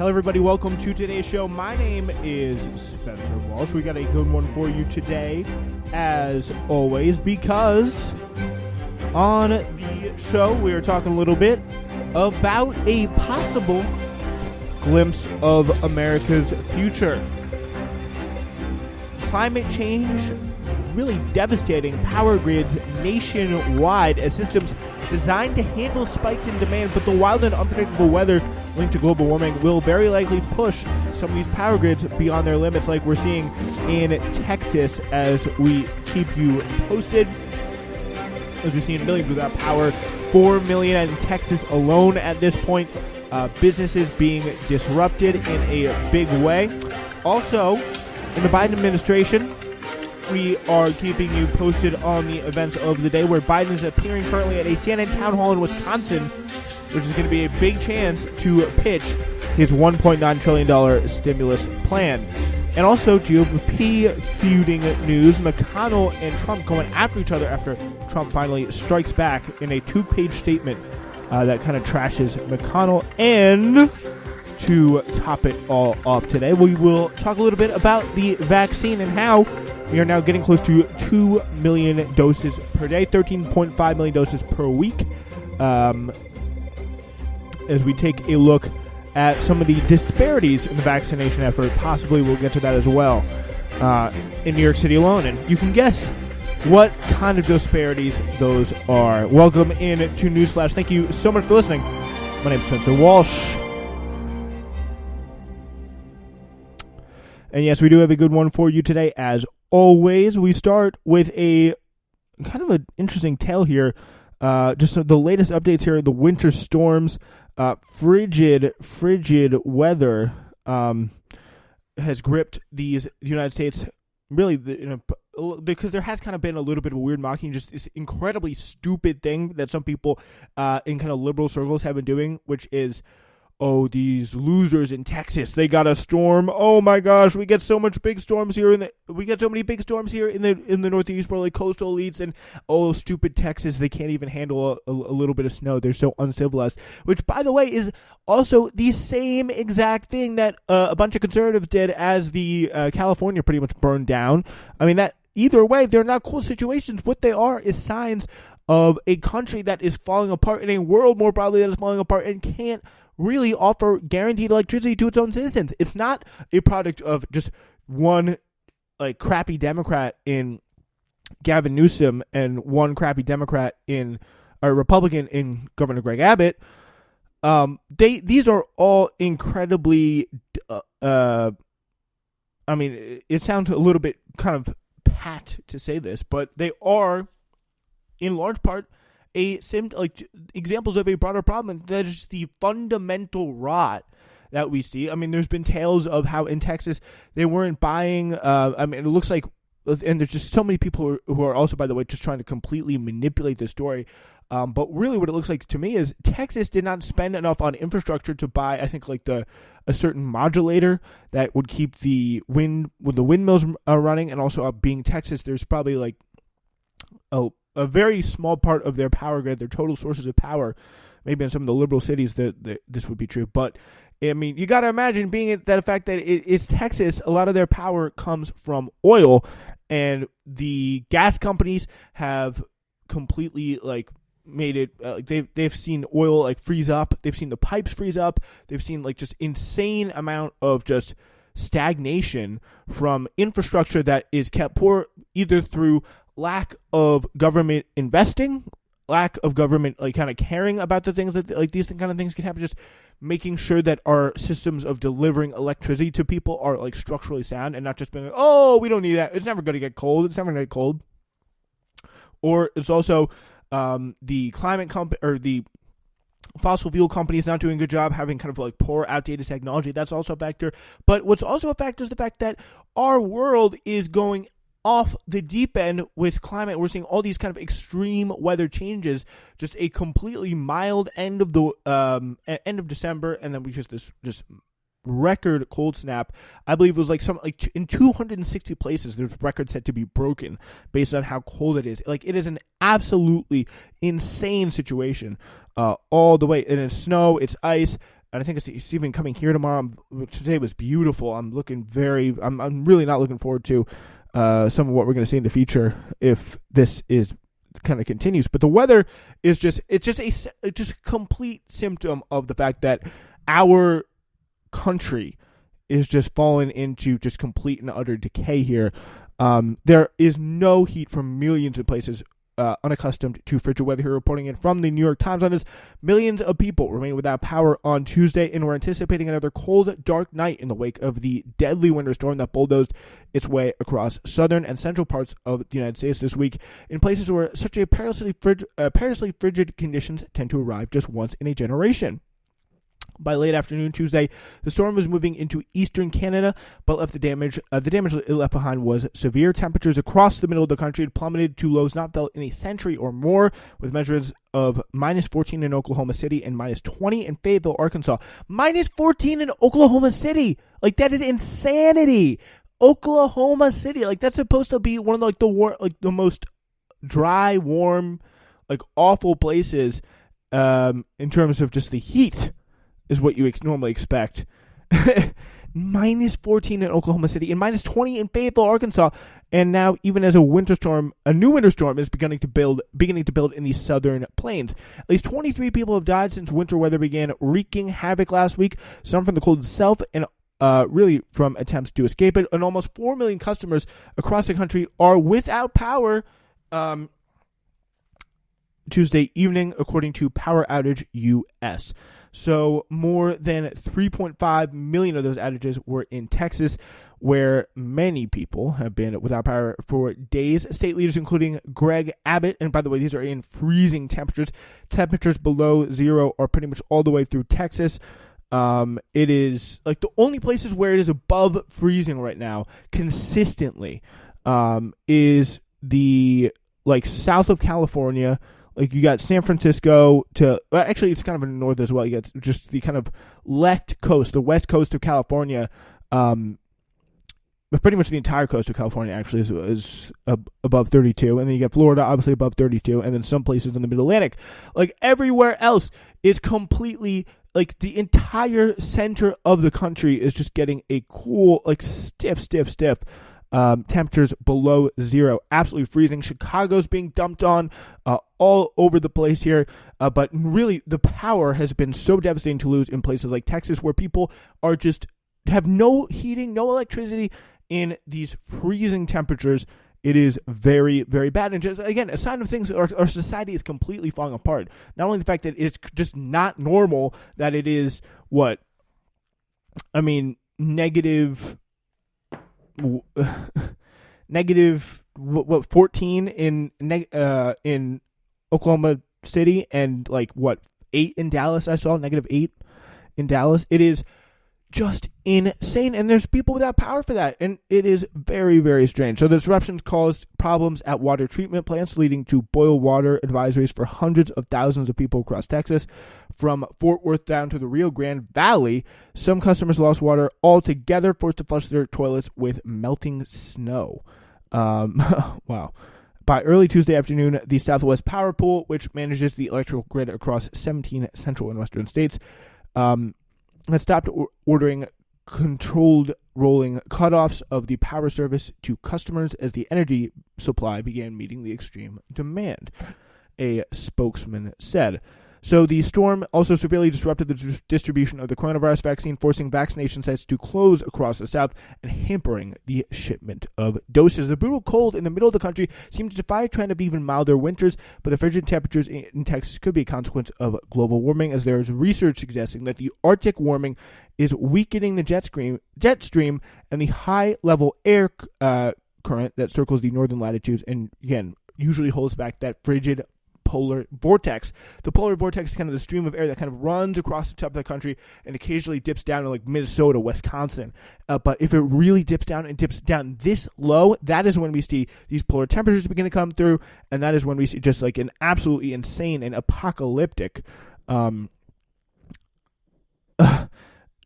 Hello, everybody. Welcome to today's show. My name is Spencer Walsh. We got a good one for you today, as always, because on the show we are talking a little bit about a possible glimpse of America's future. Climate change really devastating power grids nationwide as systems designed to handle spikes in demand, but the wild and unpredictable weather linked to global warming will very likely push some of these power grids beyond their limits, like we're seeing in Texas, as we keep you posted. As we've seen millions without power, 4 million in Texas alone at this point. Businesses being disrupted in a big way. Also, in the Biden administration, we are keeping you posted on the events of the day, where Biden is appearing currently at a CNN town hall in Wisconsin, which is going to be a big chance to pitch his $1.9 trillion stimulus plan. And also GOP feuding news, McConnell and Trump going after each other after Trump finally strikes back in a 2-page statement that kind of trashes McConnell. And to top it all off today, we will talk a little bit about the vaccine and how we are now getting close to 2 million doses per day, 13.5 million doses per week. As we take a look at some of the disparities in the vaccination effort, possibly we'll get to that as well in New York City alone. And you can guess what kind of disparities those are. Welcome in to Newsflash. Thank you so much for listening. My name is Spencer Walsh. And yes, we do have a good one for you today. As always, we start with a kind of an interesting tale here. Just the latest updates here. The winter storms, frigid weather has gripped the United States. Really, because there has kind of been a little bit of a weird mocking, just this incredibly stupid thing that some people in kind of liberal circles have been doing, which is, oh, these losers in Texas, they got a storm. Oh my gosh, we get so much big storms here in the Northeast, where like coastal elites, and oh, stupid Texas, they can't even handle a little bit of snow. They're so uncivilized. Which, by the way, is also the same exact thing that a bunch of conservatives did as the California pretty much burned down. I mean, that either way, they're not cool situations. What they are is signs of a country that is falling apart, in a world more broadly that is falling apart and can't really offer guaranteed electricity to its own citizens. It's not a product of just one like crappy Democrat in Gavin Newsom and one crappy Democrat in a Republican in Governor Greg Abbott. These are all incredibly I mean, it sounds a little bit kind of pat to say this, but they are in large part examples of a broader problem. That is the fundamental rot that we see. I mean, there's been tales of how in Texas they weren't buying. I mean, it looks like, and there's just so many people who are also, by the way, just trying to completely manipulate the story. But really, what it looks like to me is Texas did not spend enough on infrastructure to buy, I think, like a certain modulator that would keep the windmills running, and also being Texas, there's probably like a very small part of their power grid, their total sources of power. Maybe in some of the liberal cities that this would be true. But, I mean, you got to imagine being the fact that it's Texas, a lot of their power comes from oil. And the gas companies have completely, like, made it, they've seen oil, like, freeze up. They've seen the pipes freeze up. They've seen, like, just insane amount of just stagnation from infrastructure that is kept poor, either through lack of government investing, lack of government like kind of caring about the things that like these kind of things can happen, just making sure that our systems of delivering electricity to people are like structurally sound, and not just being like, oh, we don't need that, it's never going to get cold, Or it's also the climate or the fossil fuel companies not doing a good job, having kind of like poor, outdated technology. That's also a factor. But what's also a factor is the fact that our world is going off the deep end with climate. We're seeing all these kind of extreme weather changes, just a completely mild end of December, and then we just this record cold snap. I believe it was like in 260 places there's records set to be broken based on how cold it is. Like, it is an absolutely insane situation all the way. And it's snow, it's ice. and I think it's even coming here tomorrow. Today was beautiful. I'm really not looking forward to some of what we're going to see in the future if this is kind of continues. But the weather is just a complete symptom of the fact that our country is just falling into just complete and utter decay here. There is no heat from millions of places unaccustomed to frigid weather here. Reporting it from the New York Times on this, millions of people remain without power on Tuesday, and we're anticipating another cold, dark night in the wake of the deadly winter storm that bulldozed its way across southern and central parts of the United States this week, in places where such a perilously frigid conditions tend to arrive just once in a generation. By late afternoon Tuesday, the storm was moving into eastern Canada, but left the damage it left behind was severe. Temperatures across the middle of the country had plummeted to lows not felt in a century or more, with measures of -14 in Oklahoma City and -20 in Fayetteville, Arkansas. -14 in Oklahoma City! Like, that is insanity! Oklahoma City! Like, that's supposed to be one of the most dry, warm, like, awful places in terms of just the heat. Is what you normally expect. -14 in Oklahoma City and -20 in Fayetteville, Arkansas. And now, even as a new winter storm is beginning to build in the southern plains. At least 23 people have died since winter weather began wreaking havoc last week. Some from the cold itself and really from attempts to escape it. And almost 4 million customers across the country are without power Tuesday evening, according to Power Outage US. So more than 3.5 million of those outages were in Texas, where many people have been without power for days. State leaders, including Greg Abbott, and by the way, these are in freezing temperatures. Temperatures below zero are pretty much all the way through Texas. It is like the only places where it is above freezing right now consistently is the south of California. Like, you got San Francisco actually, it's kind of in the north as well. You got just the kind of left coast, the west coast of California. But pretty much the entire coast of California actually is above 32. And then you got Florida, obviously above 32. And then some places in the Mid-Atlantic. Like, everywhere else is completely, like, the entire center of the country is just getting a cool, like, stiff temperatures below zero, absolutely freezing. Chicago's being dumped on all over the place here, but really the power has been so devastating to lose in places like Texas, where people are just have no heating, no electricity in these freezing temperatures. It is very, very bad, and just again a sign of things. Our society is completely falling apart. Not only the fact that it's just not normal, that it is negative 14 in Oklahoma City, and 8 in Dallas. I saw -8 in Dallas. It is just insane, and there's people without power for that, and it is very, very strange. So the disruptions caused problems at water treatment plants, leading to boil water advisories for hundreds of thousands of people across Texas. From Fort Worth down to the Rio Grande Valley, some customers lost water altogether, forced to flush their toilets with melting snow. Wow. By early Tuesday afternoon, the Southwest Power Pool, which manages the electrical grid across 17 central and western states, had stopped ordering controlled rolling cutoffs of the power service to customers as the energy supply began meeting the extreme demand, a spokesman said. So the storm also severely disrupted the distribution of the coronavirus vaccine, forcing vaccination sites to close across the South and hampering the shipment of doses. The brutal cold in the middle of the country seemed to defy a trend of even milder winters, but the frigid temperatures in Texas could be a consequence of global warming, as there is research suggesting that the Arctic warming is weakening the jet stream and the high-level air current that circles the northern latitudes and, again, usually holds back that frigid polar vortex. The polar vortex is kind of the stream of air that kind of runs across the top of the country and occasionally dips down to Minnesota, Wisconsin. But if it really dips down this low, that is when we see these polar temperatures begin to come through, and that is when we see just an absolutely insane and apocalyptic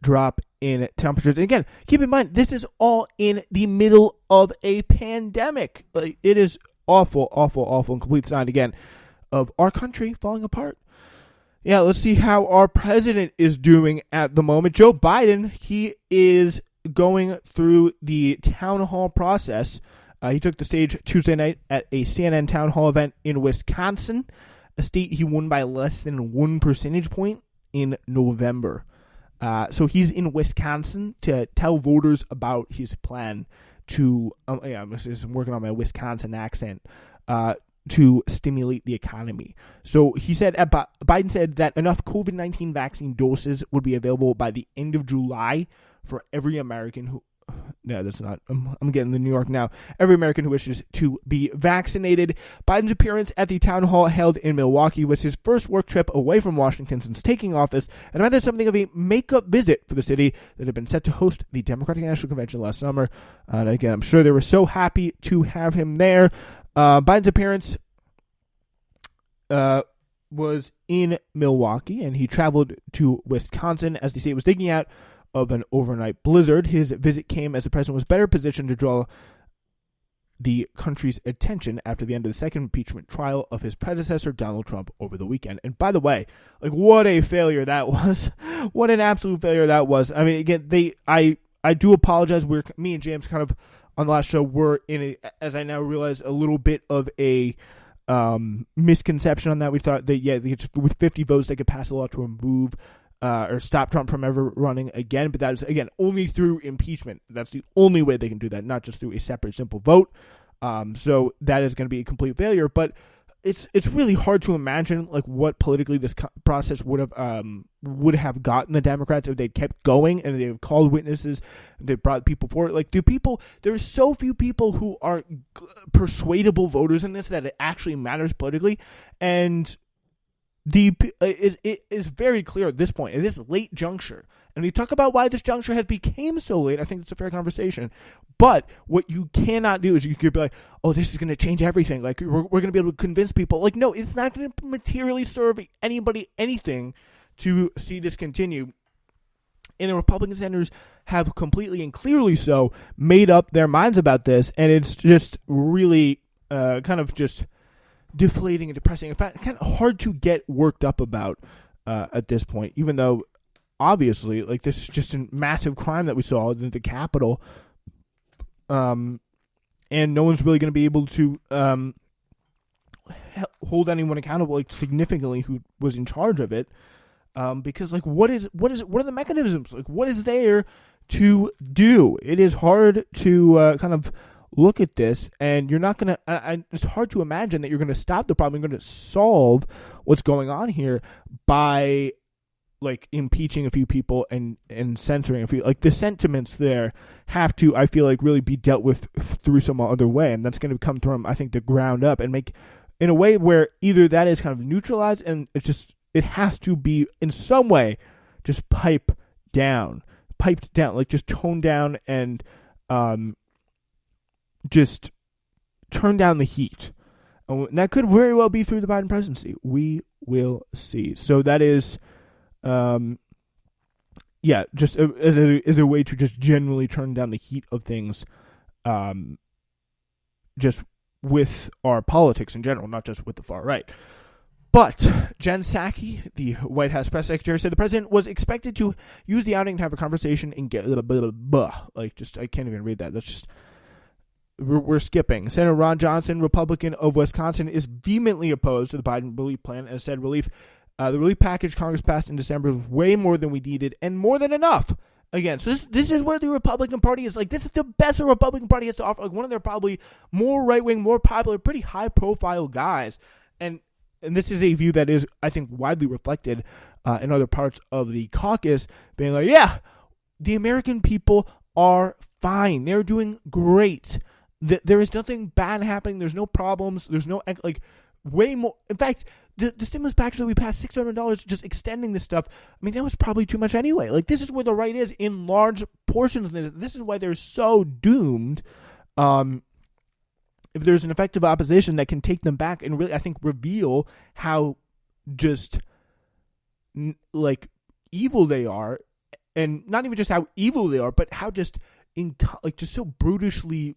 drop in temperatures. And again, keep in mind, this is all in the middle of a pandemic. It is awful, awful, awful, and complete sign again of our country falling apart. Yeah, let's see how our president is doing at the moment. Joe Biden, he is going through the town hall process. He took the stage Tuesday night at a CNN town hall event in Wisconsin, a state he won by less than 1 percentage point in November. So he's in Wisconsin to tell voters about his plan to, I'm working on my Wisconsin accent, to stimulate the economy. So he said, Biden said that enough COVID-19 vaccine doses would be available by the end of July for every American who, no, that's not, I'm getting to New York now, every American who wishes to be vaccinated. Biden's appearance at the town hall held in Milwaukee was his first work trip away from Washington since taking office, and amounted something of a makeup visit for the city that had been set to host the Democratic National Convention last summer. And again, I'm sure they were so happy to have him there. Biden's appearance was in Milwaukee, and he traveled to Wisconsin as the state was digging out of an overnight blizzard. His visit came as the president was better positioned to draw the country's attention after the end of the second impeachment trial of his predecessor, Donald Trump, over the weekend. And by the way, like, what a failure that was. What an absolute failure that was. I mean, again, I do apologize. Me and James kind of on the last show were in as I now realize, a little bit of a misconception on that. We thought that, with 50 votes, they could pass a law to remove or stop Trump from ever running again. But that is, again, only through impeachment. That's the only way they can do that, not just through a separate, simple vote. So that is going to be a complete failure. But it's really hard to imagine like what politically this process would have gotten the Democrats if they'd kept going and they've called witnesses, they brought people forward. Like, there's so few people who are persuadable voters in this that it actually matters politically, and it is very clear at this point, at this late juncture. And we talk about why this juncture has became so late. I think it's a fair conversation. But what you cannot do is you could be like, oh, this is going to change everything. Like, we're going to be able to convince people. Like, no, it's not going to materially serve anybody anything to see this continue. And the Republican senators have completely and clearly so made up their minds about this. And it's just really kind of just deflating and depressing. In fact, kind of hard to get worked up about at this point, even though obviously, like, this is just a massive crime that we saw in the Capitol, and no one's really going to be able to hold anyone accountable, like, significantly who was in charge of it, because, like, what are the mechanisms? Like, what is there to do? It is hard to kind of look at this, and you're not going to, it's hard to imagine that you're going to stop the problem, you're going to solve what's going on here by, like, impeaching a few people and censoring a few. Like, the sentiments there have to, I feel like, really be dealt with through some other way, and that's going to come from, I think, the ground up, and make in a way where either that is kind of neutralized, and it has to be in some way just piped down, like, just toned down, and just turn down the heat. And that could very well be through the Biden presidency. We will see. So that is, just as a way to just generally turn down the heat of things, just with our politics in general, not just with the far right. But Jen Psaki, the White House press secretary, said the president was expected to use the outing to have a conversation and get I can't even read that. That's just, we're skipping. Senator Ron Johnson, Republican of Wisconsin, is vehemently opposed to the Biden relief plan and said the relief package Congress passed in December is way more than we needed and more than enough. Again, so this is where the Republican Party is. Like, this is the best the Republican Party has to offer. Like, one of their probably more right-wing, more popular, pretty high-profile guys. And this is a view that is, I think, widely reflected in other parts of the caucus, being like, yeah, the American people are fine. They're doing great. There is nothing bad happening. There's no problems. There's no, like, way more. In fact, the stimulus package that we passed, $600, just extending this stuff, I mean, that was probably too much anyway. Like, this is where the right is in large portions of this. This is why they're so doomed. If there's an effective opposition that can take them back and really, I think, reveal how just, like, evil they are, and not even just how evil they are, but how just, just so brutally